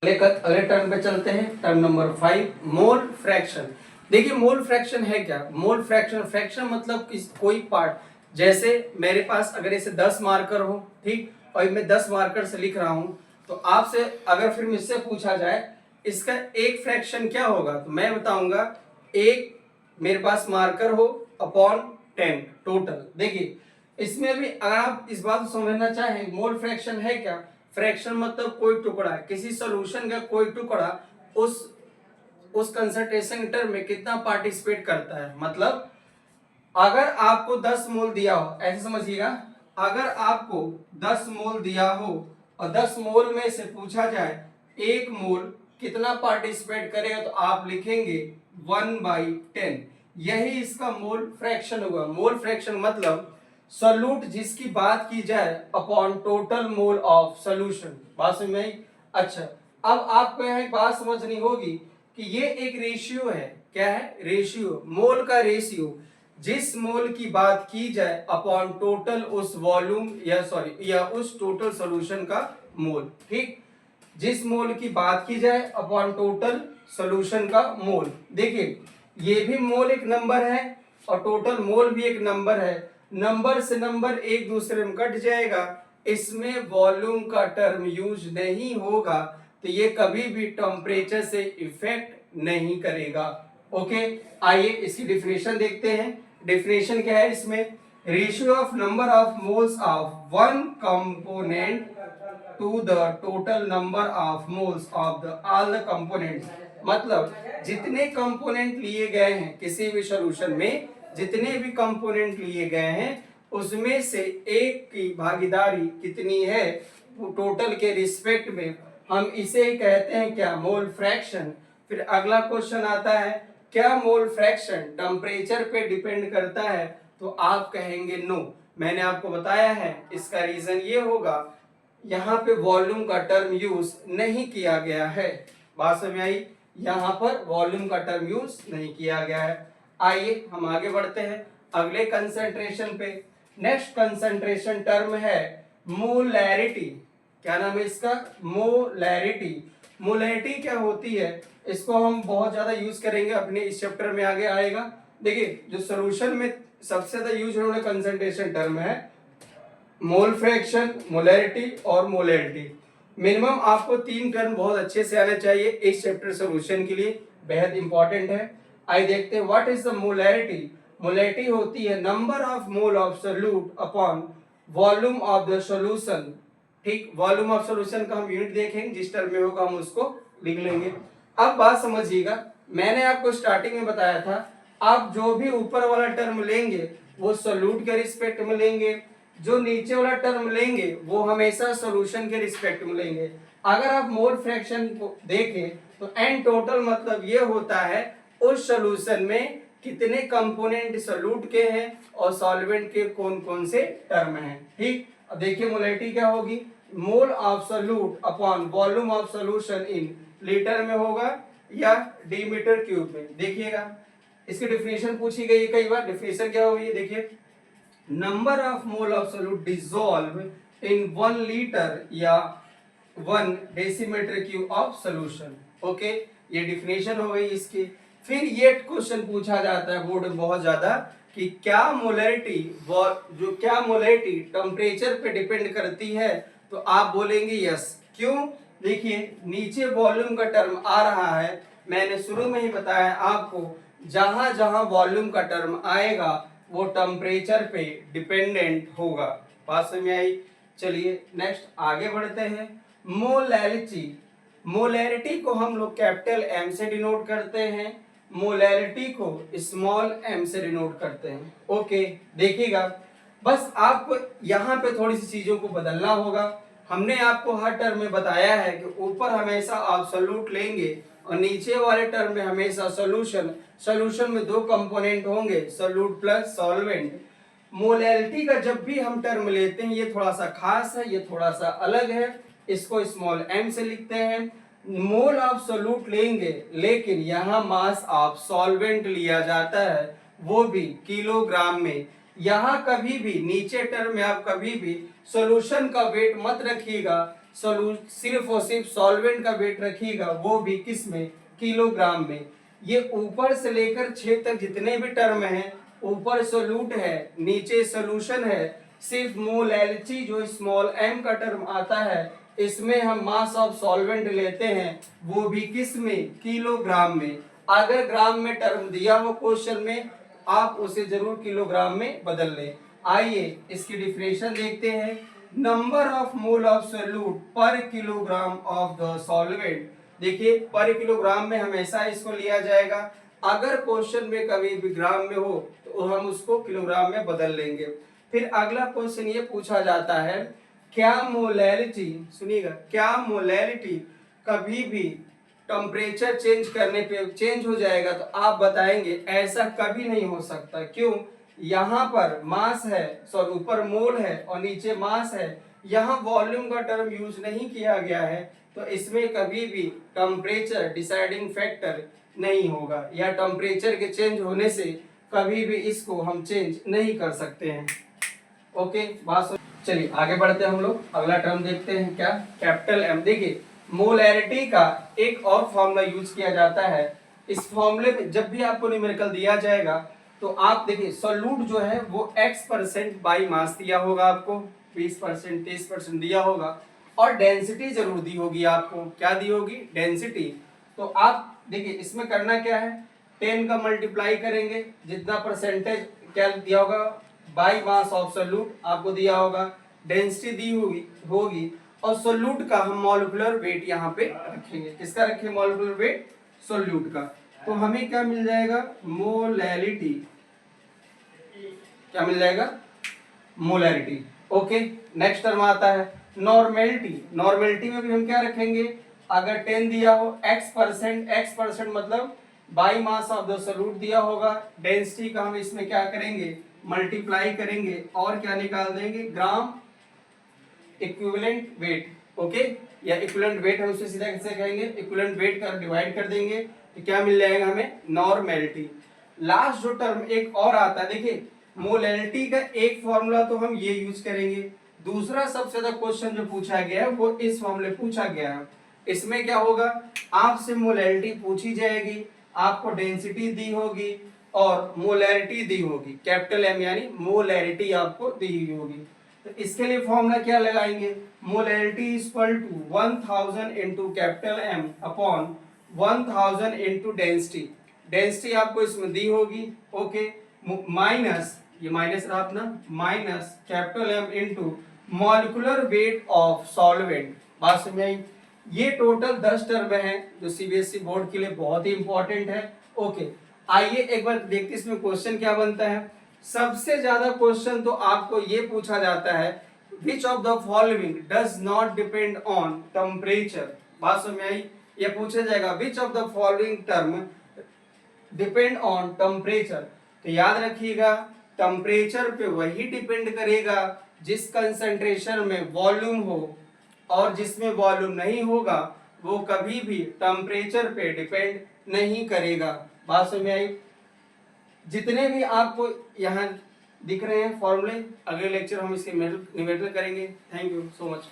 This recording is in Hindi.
अगले टर्म पे चलते हैं। Term number 5, mole fraction. देखिए मोल फ्रैक्शन है क्या? मोल फ्रैक्शन, फ्रैक्शन मतलब कोई पार्ट। जैसे मेरे पास अगर इसे 10 मार्कर हो, ठीक, और मैं 10 मार्कर से लिख रहा हूं, तो आपसे अगर फिर मुझसे पूछा जाए इसका एक फ्रैक्शन क्या होगा, तो मैं बताऊंगा एक मेरे पास मार्कर हो अपॉन 10 टोटल। देखिए इसमें भी अगर आप इस बात को समझना चाहें, मोल फ्रैक्शन है क्या? फ्रैक्शन मतलब कोई टुकड़ा, किसी सॉल्यूशन का कोई टुकड़ा उस कंसंट्रेशन टर्म में कितना पार्टिसिपेट करता है। मतलब अगर आपको 10 मोल दिया हो, ऐसे समझिएगा, अगर आपको 10 मोल दिया हो और 10 मोल में से पूछा जाए एक मोल कितना पार्टिसिपेट करेगा, तो आप लिखेंगे 1/10। यही इसका मोल फ्रैक्शन होगा। मोल फ्रैक्शन मतलब सॉल्यूट जिसकी बात की जाए upon total mole of solution. बात समझ में आई? अच्छा, अब आपको यहाँ एक बात समझनी होगी कि ये एक रेशियो है। क्या है? रेशियो, मोल का रेशियो। जिस मोल की बात की जाए अपॉन टोटल उस वॉल्यूम या उस टोटल सॉल्यूशन का मोल, ठीक, जिस मोल की बात की जाए अपॉन टोटल सॉल्यूशन का मोल। देखिए ये भी मोल एक नंबर है और टोटल मोल भी एक नंबर है। नंबर से नंबर एक दूसरे में कट जाएगा, इसमें वॉल्यूम का टर्म यूज नहीं होगा, तो ये कभी भी टेम्परेचर से इफेक्ट नहीं करेगा। ओके, आइए इसकी डिफिनेशन देखते हैं। डिफिनेशन क्या है इसमें? Ratio of number of moles of one component to the total number of moles of the all the components. मतलब जितने कंपोनेंट लिए गए हैं किसी भी सॉल्यूशन में, जितने भी कंपोनेंट लिए गए हैं उसमें से एक की भागीदारी कितनी है टोटल के रिस्पेक्ट में, हम इसे कहते हैं क्या? Mole fraction. फिर अगला क्वेश्चन आता है, क्या मोल फ्रैक्शन टेम्परेचर पे डिपेंड करता है? तो आप कहेंगे नो। मैंने आपको बताया है इसका रीजन ये होगा, यहाँ पे वॉल्यूम का टर्म यूज नहीं किया गया है। बात समझ में आई? यहाँ पर वॉल्यूम का टर्म यूज नहीं किया गया है। आइए हम आगे बढ़ते हैं अगले कंसंट्रेशन पे। नेक्स्ट कंसंट्रेशन टर्म है मोलैरिटी। क्या नाम है इसका? मोलैरिटी। मोलैरिटी क्या होती है, इसको हम बहुत ज्यादा यूज करेंगे अपने इस चैप्टर में, आगे आएगा। देखिए जो सॉल्यूशन में सबसे ज्यादा यूज होने वाला कंसंट्रेशन टर्म है मोल फ्रैक्शन, मोलैरिटी और मोलैरिटी। मिनिमम आपको 3 टर्म बहुत अच्छे से आने चाहिए इस चैप्टर सॉल्यूशन के लिए, बेहद इंपॉर्टेंट है। आइए देखते हैं what is the molarity. Molarity होती है number of mole of solute upon volume of the solution. ठीक, वॉल्यूम ऑफ सॉल्यूशन का हम यूनिट देखेंगे, जिस टर्म में होगा हम उसको लिख लेंगे। अब बात समझिएगा, मैंने आपको स्टार्टिंग में बताया था आप जो भी ऊपर वाला टर्म लेंगे वो सोल्यूट के रिस्पेक्ट में लेंगे, जो नीचे वाला टर्म लेंगे वो हमेशा सॉल्यूशन के रिस्पेक्ट में लेंगे। अगर आप मोल फ्रैक्शन को देखें तो एन टोटल मतलब ये होता है उस सॉल्यूशन में कितने कंपोनेंट सोल्यूट के हैं और सॉल्वेंट के कौन कौन से टर्म हैं। ठीक, अब देखिए मोलैरिटी क्या होगी, mole of solute upon volume of solution in litre में होगा या डी मीटर क्यूब में। देखिएगा इसकी डिफिनेशन पूछी गई है कई बार। डिफिनेशन क्या होगी, देखिए number of mole of solute dissolve in 1 litre या 1 decimetre cube of solution. Okay, ये डिफिनेशन हो गई इसकी। फिर ये क्वेश्चन पूछा जाता है बोर्ड में बहुत ज्यादा कि क्या मोलैरिटी टेम्परेचर पे डिपेंड करती है, तो आप बोलेंगे यस। क्यों? देखिए नीचे वॉल्यूम का टर्म आ रहा है, मैंने शुरू में ही बताया आपको जहां जहां वॉल्यूम का टर्म आएगा वो टेम्परेचर पे डिपेंडेंट होगा। बात समझ में आई? चलिए नेक्स्ट आगे बढ़ते हैं। मोलैरिटी, मोलैरिटी को हम लोग कैपिटल एम से डिनोट करते हैं, मोलैरिटी को स्मॉल एम से डिनोट करते हैं। ओके, देखिएगा बस आपको यहाँ पे थोड़ी सी चीजों को बदलना होगा। हमने आपको हर टर्म में बताया है कि ऊपर हमेशा आप सोल्यूट लेंगे और नीचे वाले टर्म में हमेशा सॉल्यूशन। सॉल्यूशन में 2 कंपोनेंट होंगे, सोल्यूट प्लस सॉल्वेंट। मोलैरिटी का जब भी हम टर्म लेते हैं ये थोड़ा सा खास है, ये थोड़ा सा अलग है, इसको स्मॉल एम से लिखते हैं। मोल ऑफ सोल्यूट लेंगे लेकिन यहाँ मास ऑफ सॉल्वेंट लिया जाता है, वो भी किलोग्राम में। यहाँ कभी भी नीचे टर्म में आप कभी भी सॉल्यूशन का वेट मत रखिएगा, सिर्फ और सिर्फ सॉल्वेंट का वेट रखिएगा, वो भी किस में, किलोग्राम में। ये ऊपर से लेकर 6 तक जितने भी टर्म हैं, ऊपर सोल्यूट है, नीचे सोल्यूशन है, सिर्फ मोलैलिटी जो स्मॉल m का टर्म आता है, इसमें हम मास ऑफ सॉल्वेंट लेते हैं, वो भी किस में, किलोग्राम में। अगर ग्राम में टर्म दिया हो क्वेश्चन में, आप उसे जरूर किलोग्राम में बदल लें। आइए इसकी डिफिनेशन देखते हैं। Number of mole of solute पर किलोग्राम ऑफ द सॉल्वेंट। देखिए पर किलोग्राम में हमेशा इसको लिया जाएगा, अगर क्वेश्चन में कभी भी ग्राम में हो तो हम उसको किलोग्राम में बदल लेंगे। फिर अगला क्वेश्चन ये पूछा जाता है, क्या मोलैलिटी, सुनिएगा, क्या मोलैलिटी कभी भी टेम्परेचर चेंज करने पे चेंज हो जाएगा? तो आप बताएंगे ऐसा कभी नहीं हो सकता। क्यों? यहाँ पर मास है, सॉरी ऊपर मोल है और नीचे मास है, यहाँ वॉल्यूम का टर्म यूज नहीं किया गया है, तो इसमें कभी भी टेम्परेचर डिसाइडिंग फैक्टर नहीं होगा, या टेम्परेचर के चेंज होने से कभी भी इसको हम चेंज नहीं कर सकते हैं। ओके, बात चलिए आगे बढ़ते हैं हम लोग। अगला टर्म देखते हैं, क्या, कैपिटल एम। देखिए मोलैरिटी का एक और फॉर्मूला यूज किया जाता है। इस फॉर्मूले में जब भी आपको न्यूमेरिकल दिया जाएगा तो आप देखिए सोल्यूट जो है वो x% बाई मास दिया होगा, आपको 20% 30% दिया होगा, और डेंसिटी जरूर दी होगी आपको। क्या दी होगी? डेंसिटी। तो आप देखिए इसमें करना क्या है, 10 का मल्टीप्लाई करेंगे, जितना परसेंटेज क्या दिया होगा, बाई मास ऑफ सोल्यूट आपको दिया होगा, डेंसिटी दी होगी और सोल्यूट का हम मॉलिक्यूलर वेट यहाँ पे रखेंगे। किसका रखें मॉलिक्यूलर वेट? सोल्यूट का। तो हमें क्या मिल जाएगा? मोलैलिटी। क्या मिल जाएगा? मोलैरिटी। ओके, नेक्स्ट टर्म आता है नॉर्मेलिटी। नॉर्मेलिटी में भी हम क्या रखेंगे, अगर 10 दिया हो, x% मतलब by mass of the solute दिया होगा, डेंसिटी का हम इसमें क्या करेंगे, मल्टीप्लाई करेंगे और क्या निकाल देंगे, ग्राम इक्विवेलेंट वेट। ओके, या इक्विवेलेंट वेट हम उसे सीधा कैसे कहेंगे, इक्विवेलेंट वेट कर डिवाइड कर देंगे, तो क्या मिल जाएगा हमें, नॉर्मेलिटी। लास्ट जो टर्म एक और आता है, देखिए मोलैलिटी का एक फॉर्मूला तो हम ये यूज करेंगे, दूसरा सबसे ज्यादा क्वेश्चन जो पूछा गया है वो इस फॉर्मूले पूछा गया है। इसमें क्या होगा, आपसे मोलैलिटी पूछी जाएगी, आपको डेंसिटी दी होगी और मोलैरिटी दी होगी, कैपिटल एम यानी मोलैरिटी आपको दी होगी। तो इसके लिए फॉर्मूला क्या लगाएंगे, molarity is equal to 1000 into capital M upon 1000 into density. Density आपको इसमें दी होगी, ओके, माइनस, ये माइनस रहा अपना, minus capital M into molecular weight of solvent. बात समझ आई? ये टोटल 10 टर्म हैं जो सीबीएसई बोर्ड के लिए बहुत ही इंपॉर्टेंट है। ओके, आइए एक बार देखते इसमें क्वेश्चन क्या बनता है। सबसे ज्यादा क्वेश्चन तो आपको ये पूछा जाता है, which of the following does not depend on temperature. बात समझ में आई? ये पूछा जाएगा which of the following term depend on temperature. तो याद रखिएगा टेम्परेचर पे वही डिपेंड करेगा जिस कंसंट्रेशन में वॉल्यूम हो, और जिसमें वॉल्यूम नहीं होगा वो कभी भी टेम्परेचर पे डिपेंड नहीं करेगा। बात समझ में आई? जितने भी आपको यहाँ दिख रहे हैं फॉर्मूले, अगले लेक्चर हम इसके न्यूमेरिकल करेंगे। Thank you so much.